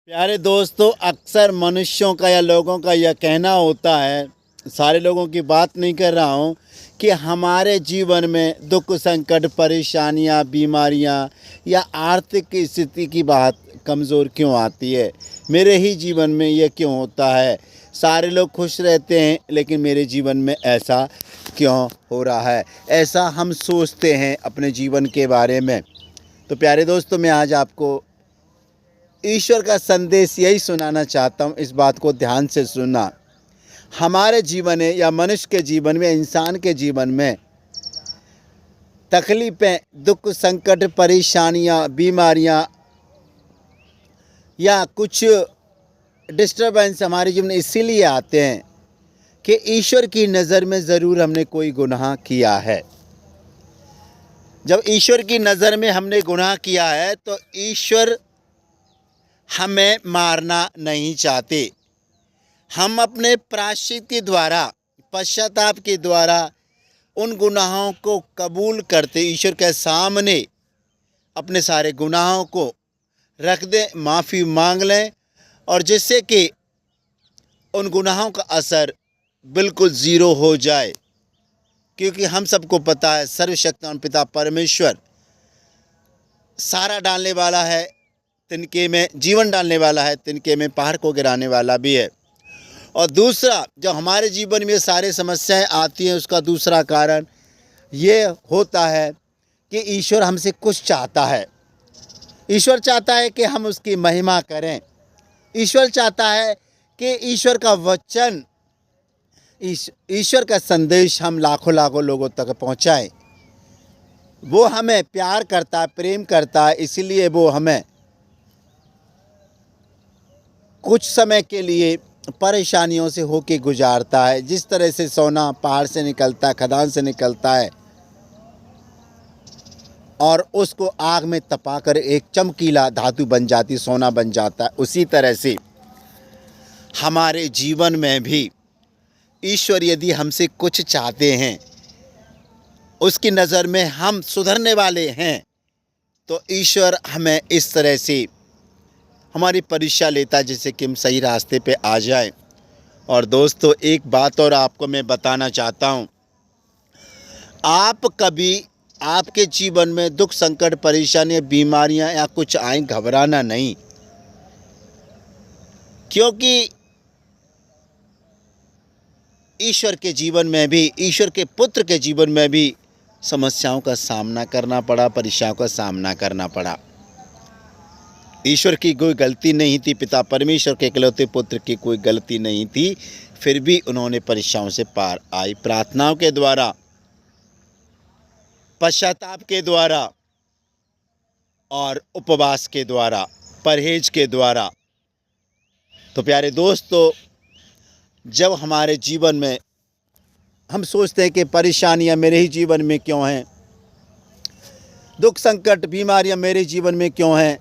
प्यारे दोस्तों, अक्सर मनुष्यों का या लोगों का यह कहना होता है, सारे लोगों की बात नहीं कर रहा हूँ, कि हमारे जीवन में दुख, संकट, परेशानियाँ, बीमारियाँ या आर्थिक स्थिति की बात कमज़ोर क्यों आती है। मेरे ही जीवन में यह क्यों होता है। सारे लोग खुश रहते हैं, लेकिन मेरे जीवन में ऐसा क्यों हो रहा है। ऐसा हम सोचते हैं अपने जीवन के बारे में। तो प्यारे दोस्तों, मैं आज आपको ईश्वर का संदेश यही सुनाना चाहता हूँ। इस बात को ध्यान से सुनना। हमारे जीवन में या मनुष्य के जीवन में, इंसान के जीवन में तकलीफ़ें, दुख, संकट, परेशानियाँ, बीमारियाँ या कुछ डिस्टर्बेंस हमारे जीवन में इसीलिए आते हैं कि ईश्वर की नज़र में ज़रूर हमने कोई गुनाह किया है। जब ईश्वर की नज़र में हमने गुनाह किया है तो ईश्वर हमें मारना नहीं चाहते। हम अपने प्रायश्चित के द्वारा, पश्चाताप के द्वारा उन गुनाहों को कबूल करते, ईश्वर के सामने अपने सारे गुनाहों को रख दें, माफ़ी मांग लें, और जिससे कि उन गुनाहों का असर बिल्कुल ज़ीरो हो जाए। क्योंकि हम सबको पता है, सर्वशक्तिमान पिता परमेश्वर सारा डालने वाला है, तिनके में जीवन डालने वाला है, तिनके में पहाड़ को गिराने वाला भी है। और दूसरा, जब हमारे जीवन में सारे समस्याएं आती हैं, उसका दूसरा कारण ये होता है कि ईश्वर हमसे कुछ चाहता है। ईश्वर चाहता है कि हम उसकी महिमा करें। ईश्वर चाहता है कि ईश्वर का वचन, ईश्वर का संदेश हम लाखों लाखों लोगों तक पहुंचाएं। वो हमें प्यार करता है, प्रेम करता है, इसलिए वो हमें कुछ समय के लिए परेशानियों से होके गुजारता है। जिस तरह से सोना पहाड़ से निकलता है, खदान से निकलता है, और उसको आग में तपाकर एक चमकीला धातु बन जाती, सोना बन जाता है, उसी तरह से हमारे जीवन में भी ईश्वर यदि हमसे कुछ चाहते हैं, उसकी नज़र में हम सुधरने वाले हैं, तो ईश्वर हमें इस तरह से हमारी परीक्षा लेता है, जिससे कि हम सही रास्ते पे आ जाएं। और दोस्तों, एक बात और आपको मैं बताना चाहता हूँ। आप कभी आपके जीवन में दुख, संकट, परेशानियाँ, बीमारियाँ या कुछ आए, घबराना नहीं। क्योंकि ईश्वर के जीवन में भी, ईश्वर के पुत्र के जीवन में भी समस्याओं का सामना करना पड़ा, परीक्षाओं का सामना करना पड़ा। ईश्वर की कोई गलती नहीं थी, पिता परमेश्वर के इकलौते पुत्र की कोई गलती नहीं थी, फिर भी उन्होंने परीक्षाओं से पार आई। प्रार्थनाओं के द्वारा, पश्चाताप के द्वारा और उपवास के द्वारा, परहेज के द्वारा। तो प्यारे दोस्तों, जब हमारे जीवन में हम सोचते हैं कि परेशानियां मेरे ही जीवन में क्यों हैं, दुख, संकट, बीमारियां मेरे जीवन में क्यों हैं,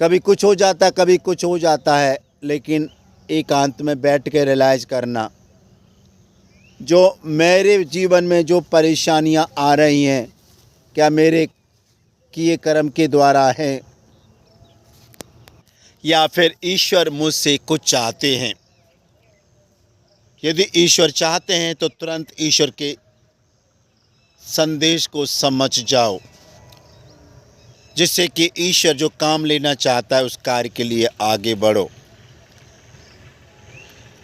कभी कुछ हो जाता है, कभी कुछ हो जाता है, लेकिन एकांत में बैठ के रियलाइज़ करना, जो मेरे जीवन में जो परेशानियां आ रही हैं, क्या मेरे किए कर्म के द्वारा है, या फिर ईश्वर मुझसे कुछ चाहते हैं। यदि ईश्वर चाहते हैं तो तुरंत ईश्वर के संदेश को समझ जाओ, जिससे कि ईश्वर जो काम लेना चाहता है, उस कार्य के लिए आगे बढ़ो।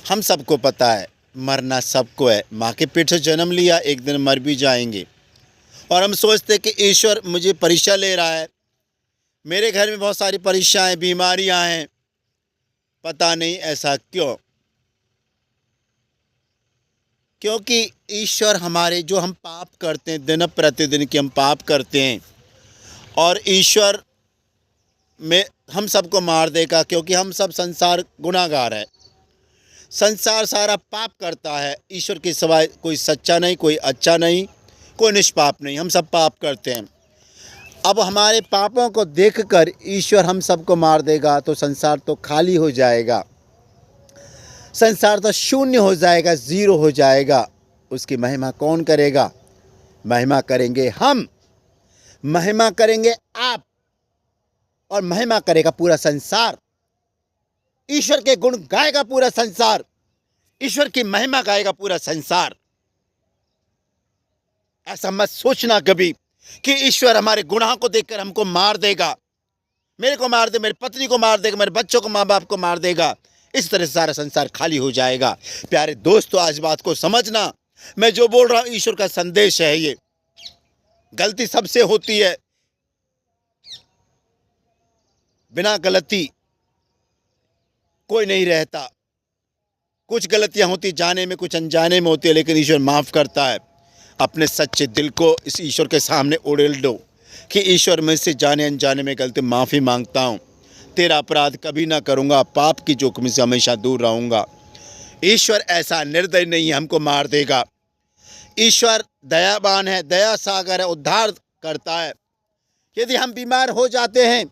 हम सबको पता है, मरना सबको है। माँ के पेट से जन्म लिया, एक दिन मर भी जाएंगे। और हम सोचते हैं कि ईश्वर मुझे परीक्षा ले रहा है, मेरे घर में बहुत सारी परीक्षाएं, बीमारियां हैं, पता नहीं ऐसा क्यों। क्योंकि ईश्वर हमारे, जो हम पाप करते हैं, दिन प्रतिदिन के हम पाप करते हैं, और ईश्वर में हम सबको मार देगा, क्योंकि हम सब संसार गुनाहगार है। संसार सारा पाप करता है। ईश्वर के सिवाय कोई सच्चा नहीं, कोई अच्छा नहीं, कोई निष्पाप नहीं, हम सब पाप करते हैं। अब हमारे पापों को देखकर ईश्वर हम सबको मार देगा तो संसार तो खाली हो जाएगा, संसार तो शून्य हो जाएगा, ज़ीरो हो जाएगा। उसकी महिमा कौन करेगा? महिमा करेंगे हम, महिमा करेंगे आप, और महिमा करेगा पूरा संसार। ईश्वर के गुण गाएगा पूरा संसार, ईश्वर की महिमा गाएगा पूरा संसार। ऐसा मत सोचना कभी कि ईश्वर हमारे गुनाह को देखकर हमको मार देगा, मेरे को मार दे, मेरी पत्नी को मार देगा, मेरे बच्चों को, माँ बाप को मार देगा, इस तरह से सारा संसार खाली हो जाएगा। प्यारे दोस्तों, आज बात को समझना, मैं जो बोल रहा हूं ईश्वर का संदेश है। ये गलती सबसे होती है, बिना गलती कोई नहीं रहता। कुछ गलतियां होती जाने में, कुछ अनजाने में होती है, लेकिन ईश्वर माफ़ करता है। अपने सच्चे दिल को इस ईश्वर के सामने उड़ेल दो कि ईश्वर, मैं से जाने अनजाने में गलती माफ़ी मांगता हूँ, तेरा अपराध कभी ना करूँगा, पाप की जोखिम से हमेशा दूर रहूँगा। ईश्वर ऐसा निर्दयी नहीं है, हमको मार देगा। ईश्वर दयावान है, दया सागर है, उद्धार करता है। यदि हम बीमार हो जाते हैं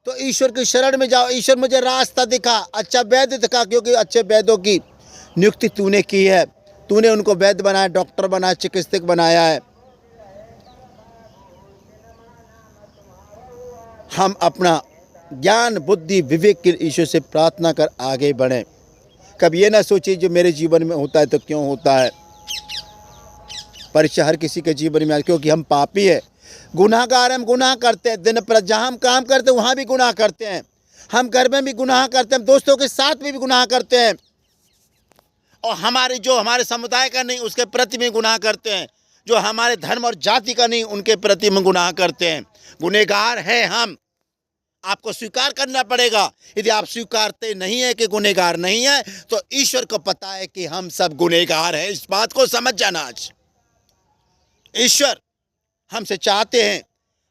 तो ईश्वर की शरण में जाओ, ईश्वर मुझे रास्ता दिखा, अच्छा वैद्य दिखा, क्योंकि अच्छे वैद्यों की नियुक्ति तूने की है, तूने उनको वैद्य बनाया, डॉक्टर बनाया, चिकित्सक बनाया है। हम अपना ज्ञान, बुद्धि, विवेक के ईश्वर से प्रार्थना कर आगे बढ़ें। कभी ये ना सोचिए जो मेरे जीवन में होता है तो क्यों होता है। परीक्षा हर किसी के जीवन में, क्योंकि हम पापी है, गुनाहगार, हम गुनाह करते हैं। दिन पर जहाँ हम काम करते हैं वहाँ भी गुनाह करते हैं, हम घर में भी गुनाह करते हैं, दोस्तों के साथ में भी गुनाह करते हैं, और हमारे समुदाय का नहीं उसके प्रति में गुनाह करते हैं, जो हमारे धर्म और जाति का नहीं उनके प्रति में गुनाह करते हैं। गुनहगार है हम, आपको स्वीकार करना पड़ेगा। यदि आप स्वीकारते नहीं है कि गुनहगार नहीं है, तो ईश्वर को पता है कि हम सब गुनहगार हैं। इस बात को समझ जाना। आज ईश्वर हमसे चाहते हैं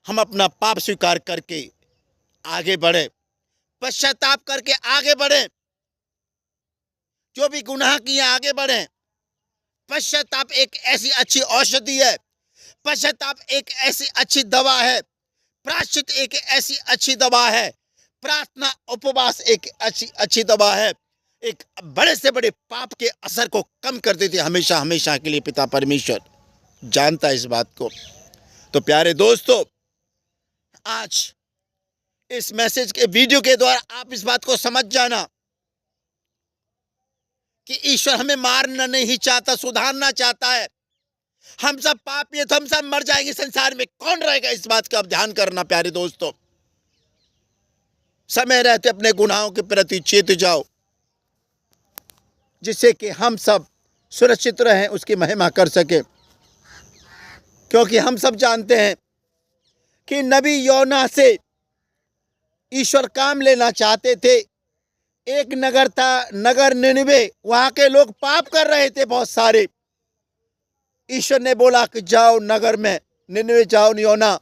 हम अपना पाप स्वीकार करके आगे बढ़े, पश्चाताप करके आगे बढ़े, जो भी गुनाह किए आगे बढ़े। पश्चाताप एक ऐसी अच्छी औषधि है, पश्चाताप एक ऐसी अच्छी दवा है, प्रायश्चित एक ऐसी अच्छी दवा है, प्रार्थना, उपवास एक अच्छी दवा है। एक बड़े से बड़े पाप के असर को कम कर देती है हमेशा हमेशा के लिए। पिता परमेश्वर जानता है इस बात को। तो प्यारे दोस्तों, आज इस मैसेज के वीडियो के द्वारा आप इस बात को समझ जाना कि ईश्वर हमें मारना नहीं चाहता, सुधारना चाहता है। हम सब पापी है तो हम सब मर जाएंगे, संसार में कौन रहेगा, इस बात का आप ध्यान करना। प्यारे दोस्तों, समय रहते अपने गुनाहों के प्रति चेत जाओ, जिससे कि हम सब सुरक्षित रहें, उसकी महिमा कर सके। क्योंकि हम सब जानते हैं कि नबी योना से ईश्वर काम लेना चाहते थे। एक नगर था, नगर निनवे, वहां के लोग पाप कर रहे थे बहुत सारे। ईश्वर ने बोला कि जाओ नगर में निनवे जाओ, योना,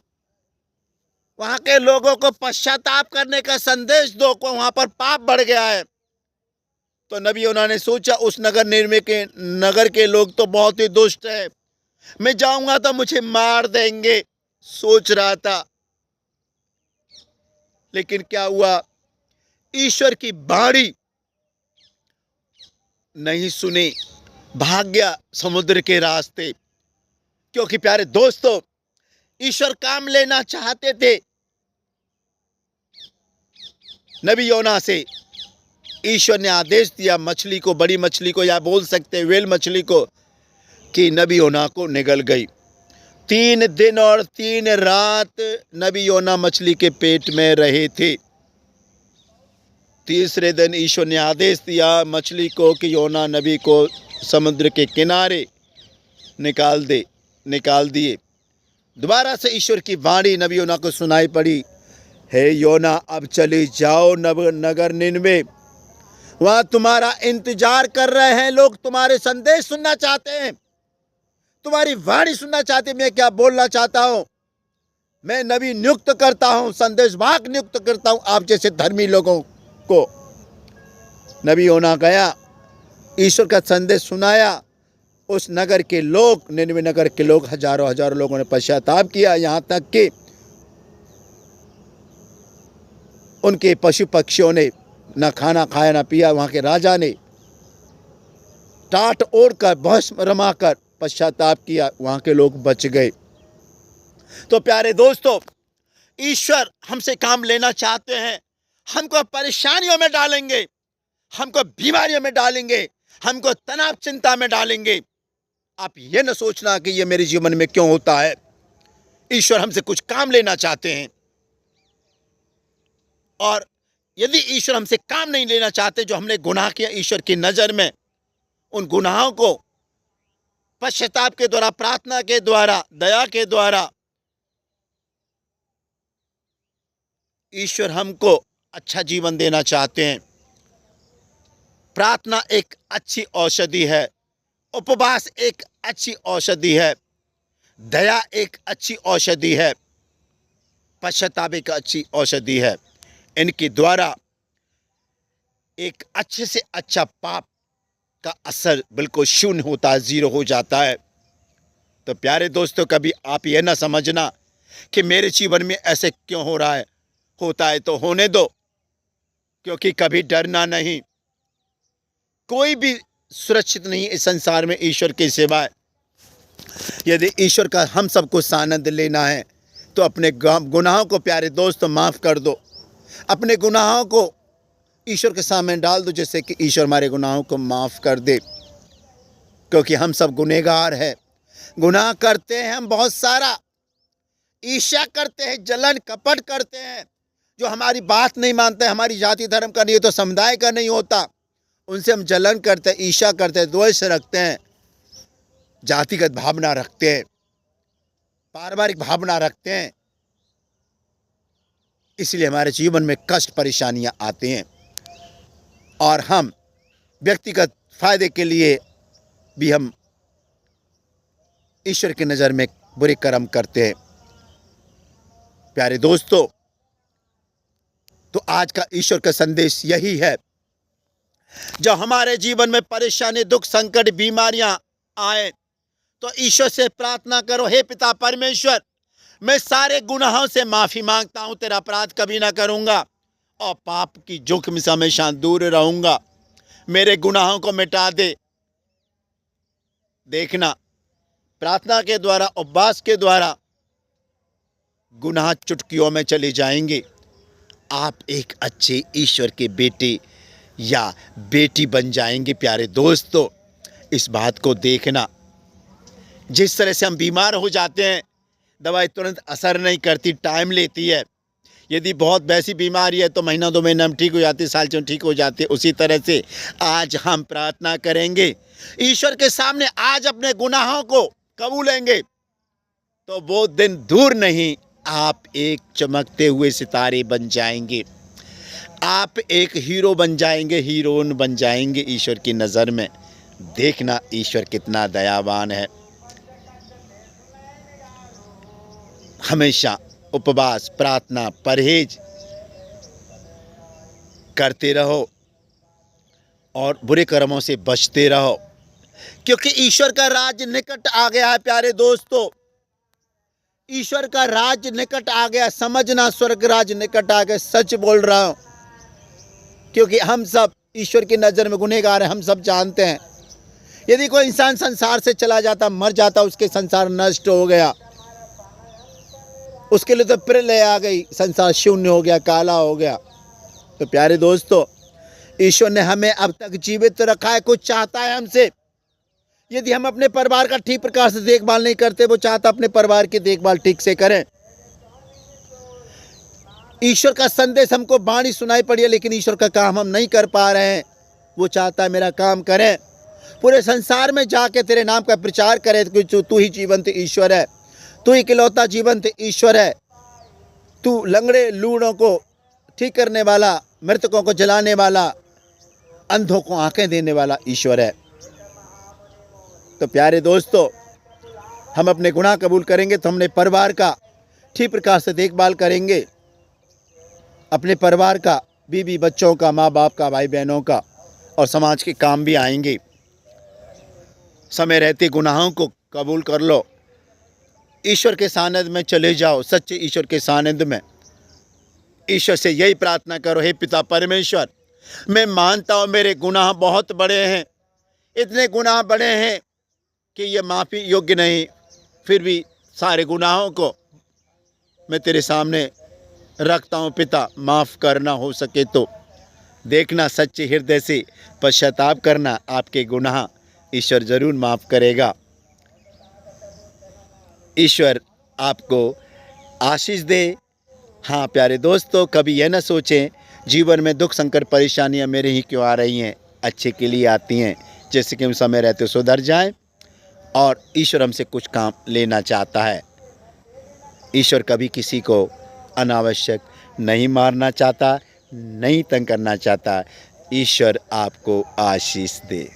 वहां के लोगों को पश्चाताप करने का संदेश दो, को वहां पर पाप बढ़ गया है। तो नबी योना ने सोचा उस नगर के लोग तो बहुत ही दुष्ट है, मैं जाऊंगा तो मुझे मार देंगे, सोच रहा था। लेकिन क्या हुआ, ईश्वर की वाणी नहीं सुनी, भाग गया समुद्र के रास्ते। क्योंकि प्यारे दोस्तों, ईश्वर काम लेना चाहते थे नबी योना से। ईश्वर ने आदेश दिया मछली को, बड़ी मछली को, या बोल सकते वेल मछली को, कि नबी योना को निगल गई। 3 दिन और 3 रात नबी योना मछली के पेट में रहे थे। तीसरे दिन ईश्वर ने आदेश दिया मछली को कि योना नबी को समुद्र के किनारे निकाल दिए। दोबारा से ईश्वर की वाणी नबी योना को सुनाई पड़ी, हे योना, अब चले जाओ नगर निनवे, वहाँ तुम्हारा इंतजार कर रहे हैं लोग, तुम्हारे संदेश सुनना चाहते हैं, तुम्हारी वाणी सुनना चाहते हैं। मैं क्या बोलना चाहता हूँ, मैं नबी नियुक्त करता हूँ, संदेशवाहक नियुक्त करता हूँ आप जैसे धर्मी लोगों को। नबी योना गया, ईश्वर का संदेश सुनाया। उस नगर के लोग, निनवे नगर के लोग, हजारों लोगों ने पश्चाताप किया। यहाँ तक कि उनके पशु पक्षियों ने न खाना खाया न पिया। वहाँ के राजा ने टाट ओढ़ कर, भस्म रमा कर पश्चाताप किया, वहाँ के लोग बच गए। तो प्यारे दोस्तों, ईश्वर हमसे काम लेना चाहते हैं, हमको परेशानियों में डालेंगे, हमको बीमारियों में डालेंगे, हमको तनाव चिंता में डालेंगे। आप ये न सोचना कि ये मेरे जीवन में क्यों होता है। ईश्वर हमसे कुछ काम लेना चाहते हैं, और यदि ईश्वर हमसे काम नहीं लेना चाहते, जो हमने गुनाह किया ईश्वर की नजर में, उन गुनाहों को पश्चाताप के द्वारा, प्रार्थना के द्वारा, दया के द्वारा ईश्वर हमको अच्छा जीवन देना चाहते हैं। प्रार्थना एक अच्छी औषधि है, उपवास एक अच्छी औषधि है, दया एक औषधि औषधि है, पश्चाताप एक अच्छी औषधि है। इनके द्वारा एक अच्छे से अच्छा पाप का असर बिल्कुल शून्य होता है, जीरो हो जाता है। तो प्यारे दोस्तों, कभी आप ये ना समझना कि मेरे जीवन में ऐसे क्यों हो रहा है। होता है तो होने दो, क्योंकि कभी डरना नहीं। कोई भी सुरक्षित नहीं इस संसार में ईश्वर के सिवाय। यदि ईश्वर का हम सबको आनंद लेना है तो अपने गुनाहों को प्यारे दोस्त माफ़ कर दो, अपने गुनाहों को ईश्वर के सामने डाल दो, जैसे कि ईश्वर हमारे गुनाहों को माफ़ कर दे। क्योंकि हम सब गुनहगार हैं, गुनाह करते हैं हम बहुत सारा, ईर्ष्या करते हैं, जलन कपट करते हैं। जो हमारी बात नहीं मानते, हमारी जाति धर्म का नहीं है तो समुदाय का नहीं होता, उनसे हम जलन करते हैं, ईर्ष्या करते हैं, द्वेष रखते हैं, जातिगत भावना रखते हैं, पारिवारिक भावना रखते हैं। इसलिए हमारे जीवन में कष्ट परेशानियां आती हैं, और हम व्यक्तिगत फायदे के लिए भी हम ईश्वर की नज़र में बुरे कर्म करते हैं। प्यारे दोस्तों, तो आज का ईश्वर का संदेश यही है, जब हमारे जीवन में परेशानी, दुख, संकट, बीमारियां आए तो ईश्वर से प्रार्थना करो, हे पिता परमेश्वर, मैं सारे गुनाहों से माफ़ी मांगता हूँ, तेरा अपराध कभी ना करूँगा और पाप की जोखिम से हमेशा दूर रहूँगा, मेरे गुनाहों को मिटा दे। देखना, प्रार्थना के द्वारा, उपवास के द्वारा गुनाह चुटकियों में चले जाएंगे। आप एक अच्छे ईश्वर के बेटे या बेटी बन जाएंगे। प्यारे दोस्तों, इस बात को देखना, जिस तरह से हम बीमार हो जाते हैं, दवाई तुरंत असर नहीं करती, टाइम लेती है। यदि बहुत वैसी बीमारी है तो महीना 2 महीना में ठीक हो जाती है, साल में ठीक हो जाती है। उसी तरह से आज हम प्रार्थना करेंगे ईश्वर के सामने, आज अपने गुनाहों को कबूलेंगे तो वो दिन दूर नहीं, आप एक चमकते हुए सितारे बन जाएंगे, आप एक हीरो बन जाएंगे, हीरोइन बन जाएंगे ईश्वर की नज़र में। देखना ईश्वर कितना दयावान है। हमेशा उपवास, प्रार्थना, परहेज करते रहो और बुरे कर्मों से बचते रहो, क्योंकि ईश्वर का राज निकट आ गया है। प्यारे दोस्तों, ईश्वर का राज निकट आ गया, समझना, स्वर्ग राज निकट आ गया। सच बोल रहा हूं, क्योंकि हम सब ईश्वर की नज़र में गुनहगार हैं। हम सब जानते हैं, यदि कोई इंसान संसार से चला जाता, मर जाता, उसके संसार नष्ट हो गया, उसके लिए तो प्रलय आ गई, संसार शून्य हो गया, काला हो गया। तो प्यारे दोस्तों, ईश्वर ने हमें अब तक जीवित रखा है, कुछ चाहता है हमसे। यदि हम अपने परिवार का ठीक प्रकार से देखभाल नहीं करते, वो चाहता अपने परिवार की देखभाल ठीक से करें। ईश्वर का संदेश हमको वाणी सुनाई पड़ी है, लेकिन ईश्वर का काम हम नहीं कर पा रहे हैं। वो चाहता है मेरा काम करें, पूरे संसार में जाके तेरे नाम का प्रचार करें, क्योंकि तू ही जीवंत ईश्वर है, तू ही इकलौता जीवंत ईश्वर है। तू लंगड़े लूढ़ों को ठीक करने वाला, मृतकों को जलाने वाला, अंधों को आंखें देने वाला ईश्वर है। तो प्यारे दोस्तों, हम अपने गुनाह कबूल करेंगे तो हमने परिवार का ठीक प्रकार से देखभाल करेंगे, अपने परिवार का, बीवी बच्चों का, माँ बाप का, भाई बहनों का, और समाज के काम भी आएंगे। समय रहते गुनाहों को कबूल कर लो, ईश्वर के सानिध्य में चले जाओ, सच्चे ईश्वर के सानिध्य में। ईश्वर से यही प्रार्थना करो, हे पिता परमेश्वर, मैं मानता हूँ मेरे गुनाह बहुत बड़े हैं, इतने गुनाह बड़े हैं कि ये माफ़ी योग्य नहीं, फिर भी सारे गुनाहों को मैं तेरे सामने रखता हूँ पिता, माफ़ करना हो सके तो। देखना सच्चे हृदय से पश्चाताप करना, आपके गुनाह ईश्वर ज़रूर माफ़ करेगा। ईश्वर आपको आशीष दे। हाँ प्यारे दोस्तों, कभी यह न सोचें जीवन में दुख संकट परेशानियाँ मेरे ही क्यों आ रही हैं, अच्छे के लिए आती हैं, जैसे कि हम समय रहते सुधर जाएं। और ईश्वर हमसे कुछ काम लेना चाहता है। ईश्वर कभी किसी को अनावश्यक नहीं मारना चाहता, नहीं तंग करना चाहता। ईश्वर आपको आशीष दे।